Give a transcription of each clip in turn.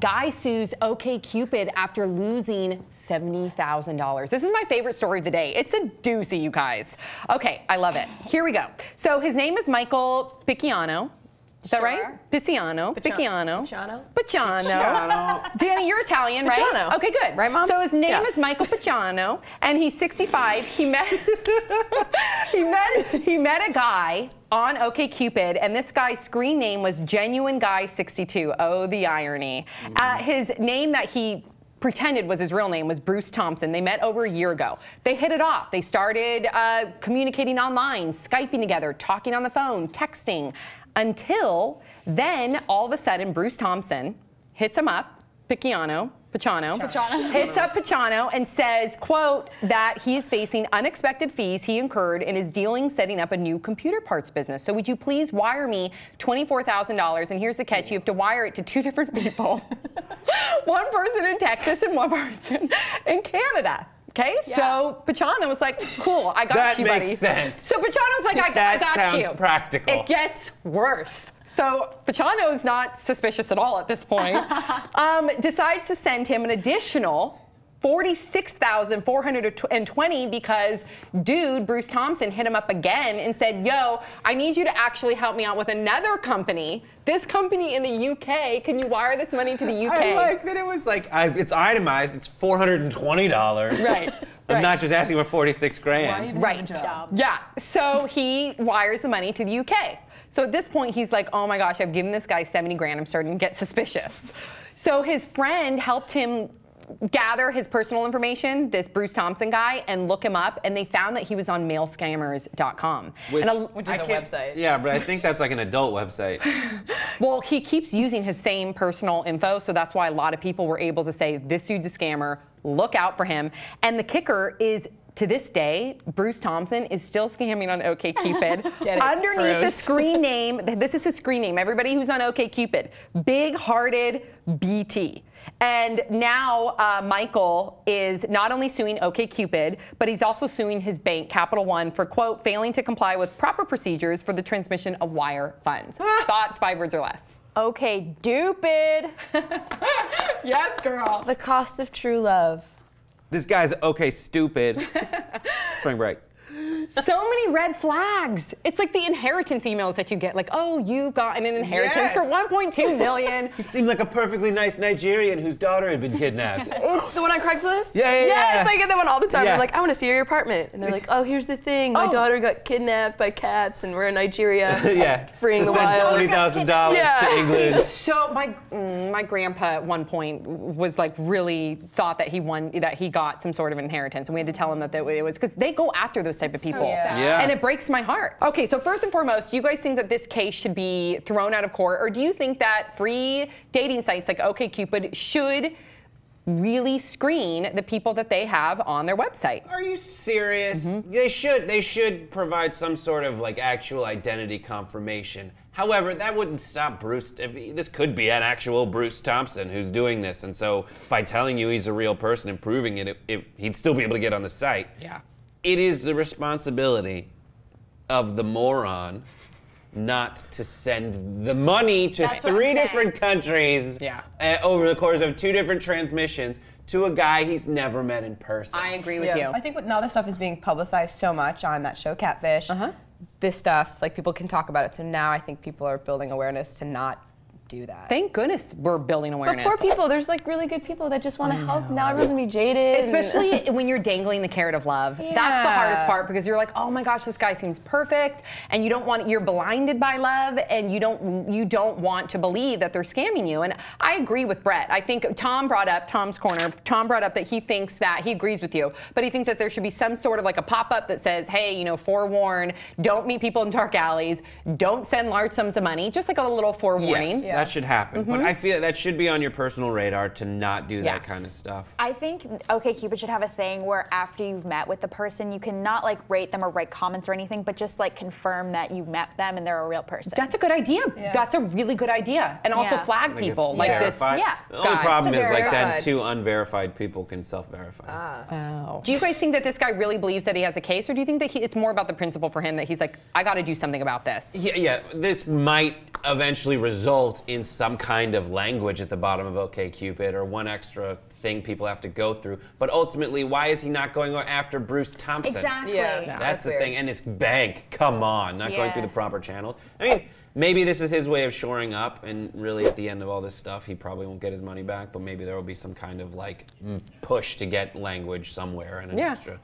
Guy sues OkCupid after losing $70,000. This is my favorite story of the day. It's a doozy, you guys. Okay, I love it. Here we go. So his name is Michael Picciano. Is that right? Picciano. Picciano. Picciano. Danny, you're Italian, right? Picciano. Okay, good. Right, Mom? So his name is Michael Picciano, and he's 65. He met a guy on OkCupid, and this guy's screen name was Genuine Guy 62. Oh, the irony. His name that he pretended was his real name was Bruce Thompson. They met over a year ago. They hit it off. They started communicating online, Skyping together, talking on the phone, texting, until then all of a sudden Bruce Thompson hits him up, Picciano, hits up Picciano and says, quote, that he is facing unexpected fees he incurred in his dealings setting up a new computer parts business. So would you please wire me $24,000? And here's the catch, you have to wire it to 2 different people. One person in Texas and one person in Canada. Okay, so Picciano was like, cool, I got you, buddy. That makes sense. So Picciano was like, I got you. That sounds practical. It gets worse. So Picciano's not suspicious at all at this point. Decides to send him an additional $46,420 because dude, Bruce Thompson, hit him up again and said, yo, I need you to actually help me out with another company. This company in the UK, can you wire this money to the UK? I like that it was like, it's itemized, it's $420. Right. I'm not just asking for 46 grand. Right. Yeah, so he wires the money to the UK. So at this point, he's like, oh my gosh, I've given this guy 70 grand. I'm starting to get suspicious. So his friend helped him gather his personal information, this Bruce Thompson guy, and look him up, and they found that he was on mailscammers.com. Which is a website. Yeah, but I think that's like an adult website. Well, he keeps using his same personal info, so that's why a lot of people were able to say, this dude's a scammer, look out for him. And the kicker is, to this day, Bruce Thompson is still scamming on OkCupid. Underneath the screen name, this is his screen name, everybody who's on OkCupid, Big-Hearted BT. And now Michael is not only suing OkCupid, but he's also suing his bank, Capital One, for, quote, failing to comply with proper procedures for the transmission of wire funds. Thoughts, 5 words or less? Okay, stupid. Yes, girl. The cost of true love. This guy's okay, stupid. Spring break. So many red flags. It's like the inheritance emails that you get, like, oh, you've gotten an inheritance for $1.2 million. He seemed like a perfectly nice Nigerian whose daughter had been kidnapped. It's the one on Craigslist? Yeah. I get that one all the time. Yeah. I'm like, I want to see your apartment. And they're like, oh, here's the thing. My daughter got kidnapped by cats, and we're in Nigeria. Freeing the wild. Send $20,000 to England. So my grandpa at one point was like really thought that he got some sort of inheritance, and we had to tell him that it was because they go after those type of people. Yeah. And it breaks my heart. Okay, so first and foremost, do you guys think that this case should be thrown out of court, or do you think that free dating sites like OkCupid should really screen the people that they have on their website? Are you serious? They should provide some sort of like actual identity confirmation. However, that wouldn't stop Bruce. This could be an actual Bruce Thompson who's doing this, and so by telling you he's a real person and proving it, he'd still be able to get on the site. Yeah. It is the responsibility of the moron not to send the money to 3 different countries over the course of 2 different transmissions to a guy he's never met in person. I agree with you. I think now this stuff is being publicized so much on that show Catfish. This stuff, like, people can talk about it. So now I think people are building awareness to not do that. Thank goodness we're building awareness. But poor people, there's like really good people that just want to help. Now everyone's gonna be jaded. Especially when you're dangling the carrot of love. Yeah. That's the hardest part, because you're like, oh my gosh, this guy seems perfect, and you're blinded by love, and you don't want to believe that they're scamming you. And I agree with Brett. I think Tom's brought up that he thinks that he agrees with you, but he thinks that there should be some sort of like a pop-up that says, hey, forewarn, don't meet people in dark alleys, don't send large sums of money, just like a little forewarning. Yes, that should happen. But I feel that should be on your personal radar to not do that kind of stuff. I think OkCupid should have a thing where after you've met with the person, you can not like rate them or write comments or anything, but just like confirm that you met them and they're a real person. That's a good idea. That's a really good idea. And also flag people like this. Yeah. The only problem is like then 2 unverified people can self-verify. Do you guys think that this guy really believes that he has a case, or do you think that it's more about the principle for him that he's like, I got to do something about this? Yeah, this might eventually result in some kind of language at the bottom of OkCupid or one extra thing people have to go through. But ultimately, why is he not going after Bruce Thompson? Exactly. Yeah. That's the weird. thing. And his bank, come on, not going through the proper channels. I mean, maybe this is his way of shoring up, and really at the end of all this stuff, he probably won't get his money back, but maybe there will be some kind of like push to get language somewhere and an extra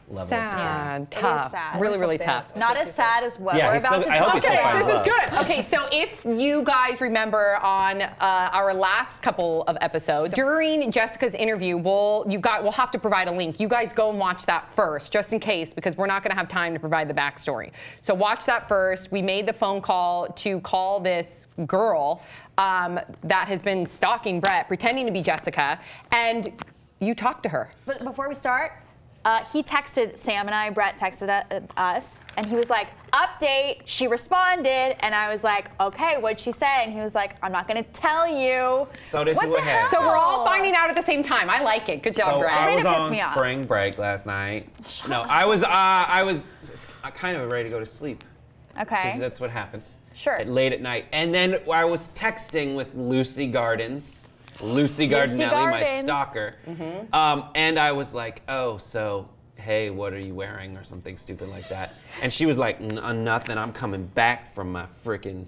level of support. Sad, tough, sad. really, really tough. Not as sad as what Yeah, we're he's about still- to I hope talk he still about. finds This is love. good. Okay, so if you guys remember on our last couple of episodes, during Jessica's interview, we'll have to provide a link. You guys go and watch that first, just in case, because we're not going to have time to provide the backstory. So watch that first. We made the phone call to call this girl that has been stalking Brett, pretending to be Jessica, and you talked to her. But before we start, he texted Sam and I, Brett texted us, and he was like, update. She responded, and I was like, okay, what'd she say? And he was like, I'm not gonna tell you. So this What is what the happened. So we're all hell? finding out at the same time. I like it. Good job, So Brett. I Way was to piss on me off. spring break last night. No, I was kind of ready to go to sleep. Okay. Because that's what happens. Sure. Late at night. And then I was texting with Lucy Gardens. Lucy Gardinelli, my Gardens. stalker. And I was like, oh, so, hey, what are you wearing? Or something stupid like that. And she was like, nothing. I'm coming back from my freaking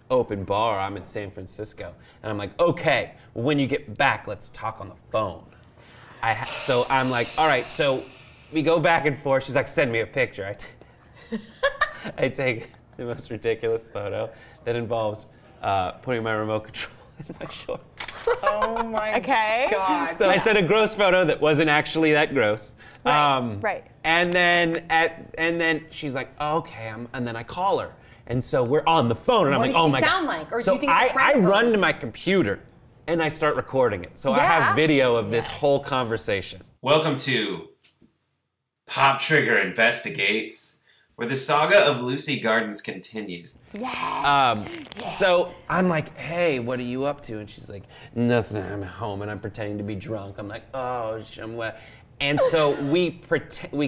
open bar. I'm in San Francisco. And I'm like, okay, well, when you get back, let's talk on the phone. So I'm like, all right, so we go back and forth. She's like, send me a picture. I take the most ridiculous photo that involves putting my remote control in my shorts. Oh my Okay. So I sent a gross photo that wasn't actually that gross. Right. And then she's like, oh, okay, and then I call her. And so we're on the phone, and I'm What like, does oh she my sound God. like? Or do So you think it's I prank run calls? to my computer, and I start recording it. So I Yeah. have video of this whole conversation. Welcome to Pop Trigger Investigates, where the saga of Lucy Gardens continues. So I'm like, hey, what are you up to? And she's like, nothing, I'm home, and I'm pretending to be drunk. I'm like, oh, I'm wet. And so we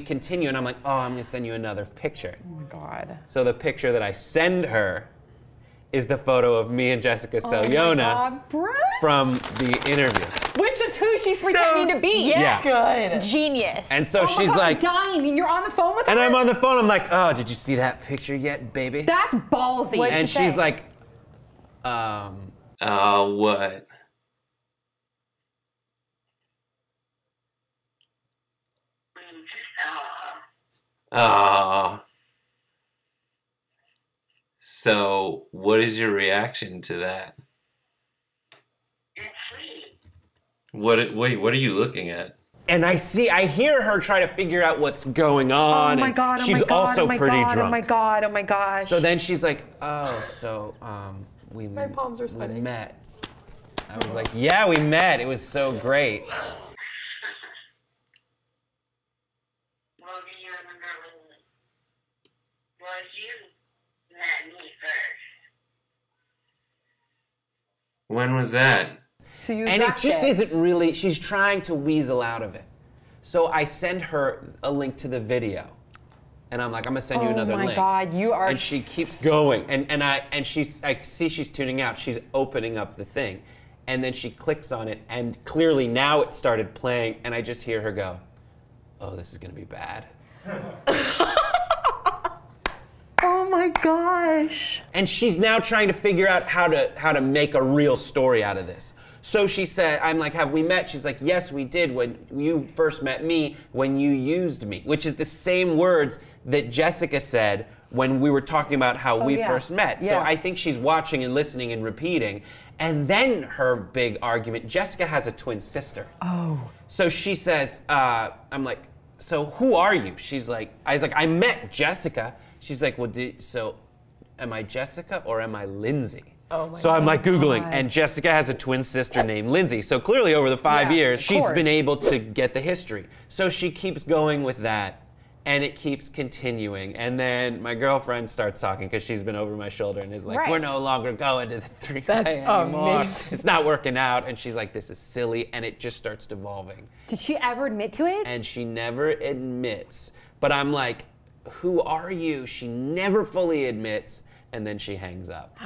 continue, and I'm like, oh, I'm gonna send you another picture. Oh my God. So the picture that I send her is the photo of me and Jessica Saliona God, Brett. from the interview. Which is who she's pretending to be. Yes. Good. Genius. And so Oh my she's God, like, I'm dying. You're on the phone with her? and I'm on the phone, I'm like, oh, did you see that picture yet, baby? That's ballsy. What'd And she she's say? like, Oh, what? Oh. So, what is your reaction to that? Wait, what are you looking at? and I hear her try to figure out what's going on. Oh my and God, she's also pretty drunk. Oh my God, oh my gosh. So then she's like, oh, so we palms are we sweating. met. I was like, yeah, we met. It was so great. Well, do you remember when you met me first? When was that? So you And it rushed just isn't really, she's trying to weasel out of it. So I send her a link to the video. And I'm like, I'm gonna send you another link. Oh my God, you are. And she keeps going. I see she's tuning out. She's opening up the thing. And then she clicks on it, and clearly now it started playing, and I just hear her go, oh, this is gonna be bad. Oh my gosh. And she's now trying to figure out how to make a real story out of this. So she said, I'm like, have we met? She's like, yes, we did when you first met me, when you used me, which is the same words that Jessica said when we were talking about how we yeah. first met. So Yeah. I think she's watching and listening and repeating. And then her big argument, Jessica has a twin sister. Oh. So she says, I'm like, so who are you? I was like, I met Jessica. She's like, well, so am I Jessica or am I Lindsay? Oh my So I'm like Googling, God. and Jessica has a twin sister named Lindsay. So clearly over the 5 Yeah, years, of she's course. been able to get the history. So she keeps going with that, and it keeps continuing. And then my girlfriend starts talking because she's been over my shoulder and is like, Right. we're no longer going to the 3 That's anymore. amazing. It's not working out. And she's like, this is silly, and it just starts devolving. Did she ever admit to it? And she never admits. But I'm like, who are you? She never fully admits, and then she hangs up.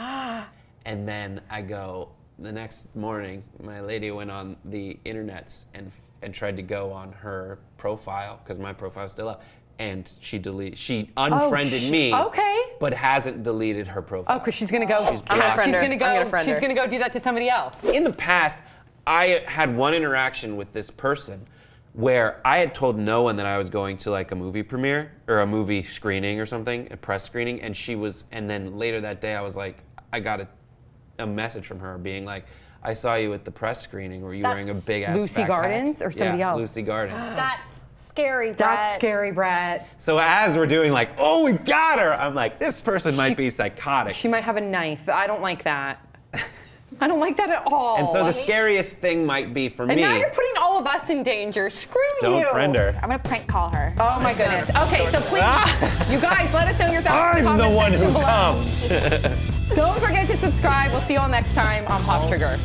And then I go, the next morning, my lady went on the internets and tried to go on her profile, because my profile's still up, and she unfriended me, but hasn't deleted her profile. Oh, because she's gonna go. She's blocked. She's gonna go. I'm gonna friend She's her. gonna go do that to somebody else. In the past, I had one interaction with this person where I had told no one that I was going to like a movie premiere or a movie screening or something, a press screening, and then later that day I was like, I got a message from her being like, I saw you at the press screening. Were you wearing a big ass Lucy backpack? Gardens or somebody else? Lucy Gardens. That's scary, Brett. That's scary, Brett. So as we're doing like, oh, we got her, I'm like, this person might be psychotic. She might have a knife. I don't like that. I don't like that at all. And so the scariest thing might be for me. And now you're putting all of us in danger. Screw you. Don't friend her. I'm gonna prank call her. Oh my goodness. Okay, so please, you guys, let us know your thoughts in the I'm the comment one section who below. comes. Don't forget to subscribe. We'll see you all next time on Pop Trigger.